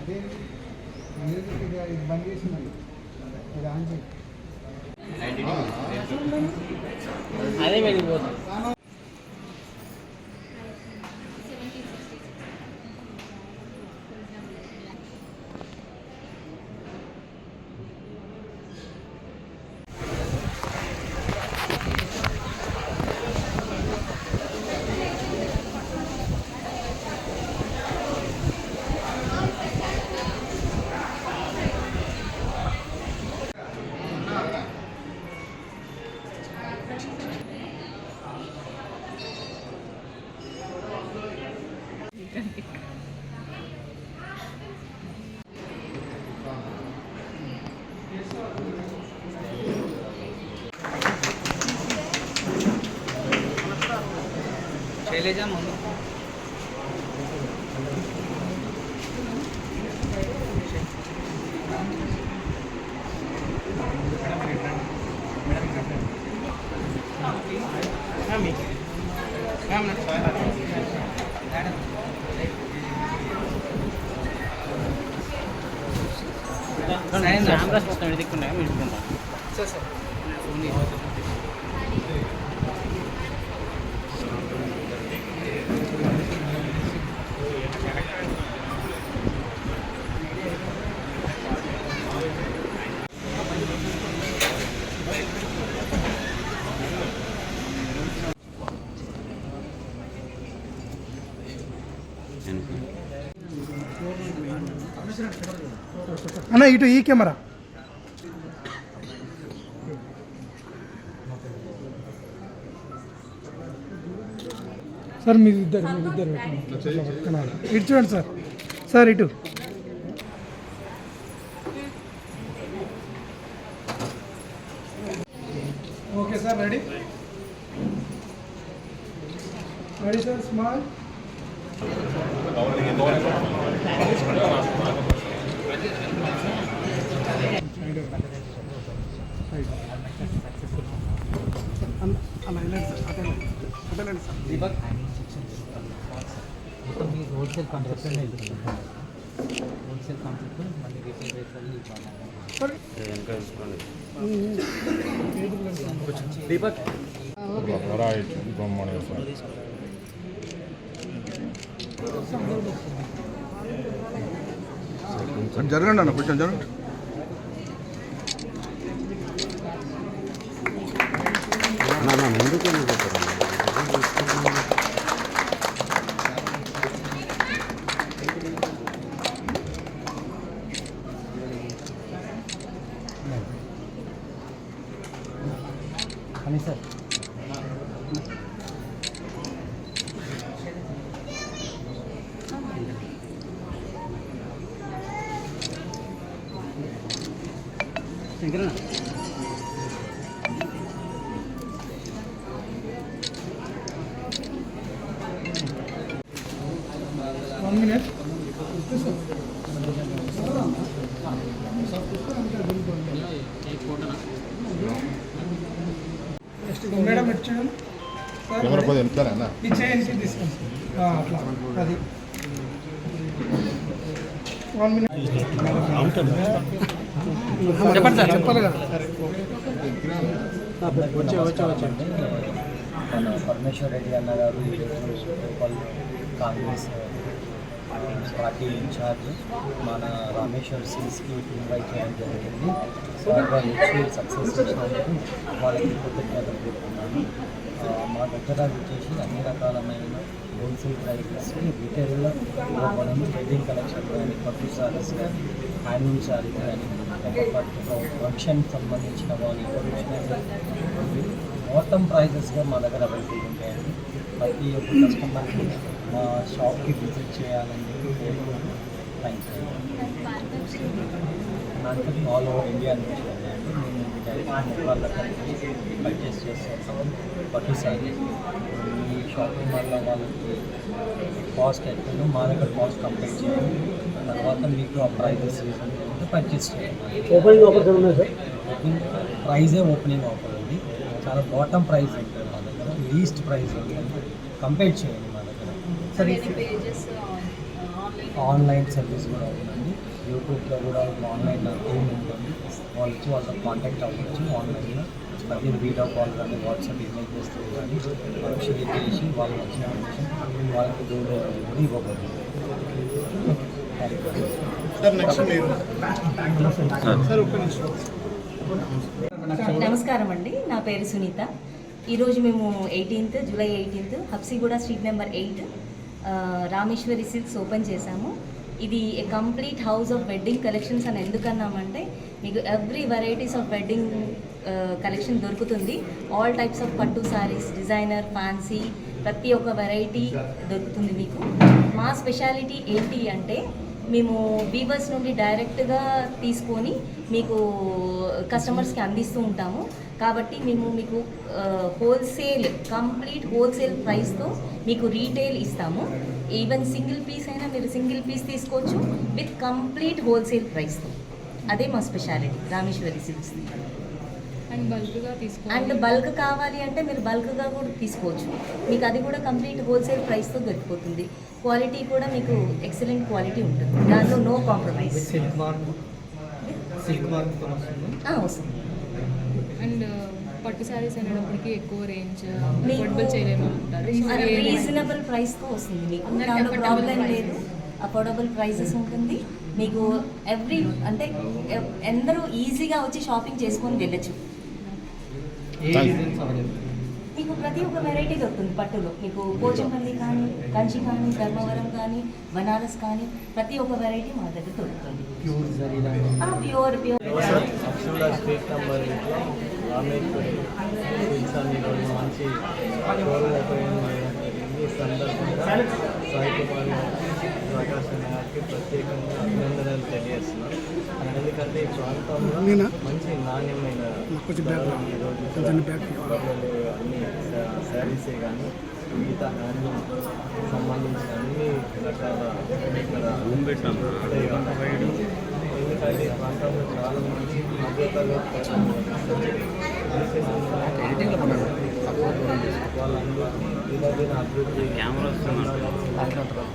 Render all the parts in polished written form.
అదే మ్యూజిక్ ఇది బంద్ చేసింది ఇది ఆన్ చేయి అదే వెళ్ళిపోతుంది. శైలజ ముందు కెమెరా చూస్తాం దిక్కున్నాయి తీసుకుంటాం సార్ అన్న ఇటు ఈ కెమెరా సార్ మీరిద్దరు ఇటు చూడండి సార్ సార్ ఇటు okay sir ready ready sir small wholesale contract wholesale contract మళ్ళీ రీటైల్ రేట్లలో దీపక్ జరగండి అన్న కొంచెం జరగండి సార్ శంకరణ 1 minute. మేడం ఇచ్చాను కెమెరా కొద్దిగా వెళ్తారా ఇచ్చేయండి తీసుకోండి అట్లా అది 1 minute చెప్పండి సార్ చెప్పాలి కదా వచ్చే మన పరమేశ్వర్ రెడ్డి అన్న గారు కాంగ్రెస్ పార్టీ ఇన్ఛార్జ్ మన రామేశ్వర్ సిల్స్కి ఇన్వైట్ చేయడం జరిగింది. సార్ వాళ్ళు వచ్చి సక్సెస్ చేసినందుకు వాళ్ళకి కృతజ్ఞతలు చెప్తున్నాను. మా దగ్గర వచ్చేసి అన్ని రకాలమైన హోల్సేల్ ప్రైజెస్ రిటైల్లో మనం వెడ్డింగ్ కలెక్షన్ కానీ పట్టు సారీస్ కానీ హ్యాండ్లూమ్ సారీస్ కానీ ఫంక్షన్ సంబంధించిన వాళ్ళు మొత్తం ప్రైజెస్గా మా దగ్గర అవైలబుల్ ఉంటాయండి. ప్రతి ఒక్క కస్టమర్కి మా షాప్కి విజిట్ చేయాలని కోరుకుంటున్నాను. Thank you. నాకు ఆల్ ఓవర్ ఇండియా నుంచి వెళ్ళండి. నేను వాళ్ళకి పర్చేస్ చేస్తాను పట్టు సారీ. ఈ షాపింగ్ వల్ల వాళ్ళకి కాస్ట్ ఎట్లా మా దగ్గర కాస్ట్ కంపేర్ చేయండి. తర్వాత మీకు ఆ ప్రైజెస్ పర్చేస్ చేయండి. ఓపెనింగ్ ఆఫర్స్ ఉన్నాయి సార్. ఓపెనింగ్ ప్రైజే ఓపెనింగ్ ఆఫర్ ఉంది. చాలా బాటమ్ ప్రైస్ ఉంటుంది మా దగ్గర, లీస్ట్ ప్రైస్ ఉంటుంది. కంపేర్ చేయండి మా దగ్గర. సరే ఆన్లైన్ సర్వీస్ కూడా ఉందండి. యూట్యూబ్లో కూడా ఆన్లైన్ టీమ్ ఉంటుంది. వాళ్ళు వచ్చి వాళ్ళతో కాంటాక్ట్ అవ్వచ్చు. ఆన్లైన్లో ప్రతి వీడియో కాల్ కానీ వాట్సాప్ ఇమేజ్ చేస్తూ కానీ వాళ్ళు షేర్ చేసి వాళ్ళు వచ్చిన ఇన్ఫర్మేషన్ వాళ్ళకి కూడా ఇవ్వబడుతుంది. నమస్కారం అండి, నా పేరు సునీత. ఈరోజు మేము July 18 Habsiguda street number 8 Rameshwari silks open చేశాము. ఇది complete house of wedding collections అని ఎందుకన్నామంటే మీకు every varieties of wedding collection దొరుకుతుంది. ఆల్ టైప్స్ ఆఫ్ పట్టు శారీస్, డిజైనర్, ఫ్యాన్సీ, ప్రతి ఒక్క వెరైటీ దొరుకుతుంది మీకు. మా స్పెషాలిటీ ఏంటి అంటే మేము వీవర్స్ నుండి డైరెక్ట్గా తీసుకొని మీకు కస్టమర్స్కి అందిస్తూ ఉంటాము. కాబట్టి మేము మీకు కంప్లీట్ హోల్సేల్ ప్రైస్తో మీకు రీటైల్ ఇస్తాము. ఈవెన్ సింగిల్ పీస్ అయినా మీరు సింగిల్ పీస్ తీసుకోవచ్చు విత్ కంప్లీట్ హోల్సేల్ ప్రైస్తో. అదే మా speciality Rameshwari silks. And bulk కావాలి అంటే మీరు బల్క్గా కూడా తీసుకోవచ్చు. మీకు అది కూడా కంప్లీట్ హోల్సేల్ ప్రైస్తో దొరికిపోతుంది. క్వాలిటీ కూడా మీకు ఎక్సలెంట్ క్వాలిటీ ఉంటుంది, దానిలో నో కాంప్రమైజ్. వస్తుంది. అండ్ పట్టు శారీస్ అనేటప్పటికి ఎక్కువ రేంజ్ అఫోర్డబుల్ చేయలేము అంటారు. రీజనబుల్ ప్రైస్తో వస్తుంది మీకు, దాంట్లో ప్రాబ్లం లేదు. అఫోర్డబుల్ ప్రైసెస్ ఉంటుంది మీకు. అందరూ ఈజీగా వచ్చి షాపింగ్ చేసుకొని వెళ్ళచ్చు. మీకు ప్రతి ఒక్క వెరైటీ దొరుకుతుంది పట్టులో. మీకు పోచంపల్లి కానీ, కంచి కానీ, ధర్మవరం కానీ, బనారస్ కానీ ప్రతి ఒక్క వెరైటీ మా దగ్గర దొరుకుతుంది. ప్యూర్ హబ్సిగూడ స్ట్రీట్ నెంబర్ 8లో రామేశ్వరి సిల్క్స్ అని ఈరోజు మంచి షోరూమ్ ఓపెన్ చేయడం జరిగింది. ఈ సందర్భంగా సాయి కుమార్ ప్రకాశ్ గారికి ప్రత్యేకంగా అభినందనలు తెలియజేస్తున్నాను. ఎందుకంటే ఈ ప్రాంతంలో మంచి నాణ్యమైన ఈరోజు అన్ని శారీసే కానీ మిగతా హ్యాండ్లూమ్ సంబంధించిన అన్ని రకాల ఎందుకంటే ఈ ప్రాంతంలో చాలా మంది మధ్యతరగతి వాళ్ళందరూ దినదిన అభివృద్ధి అభినందన.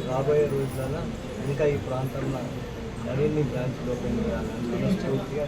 రాబోయే రోజులలో ఇంకా ఈ ప్రాంతంలో మరిన్ని బ్రాంచ్లు ఓపెన్ చేయాలని మనస్ఫూర్తిగా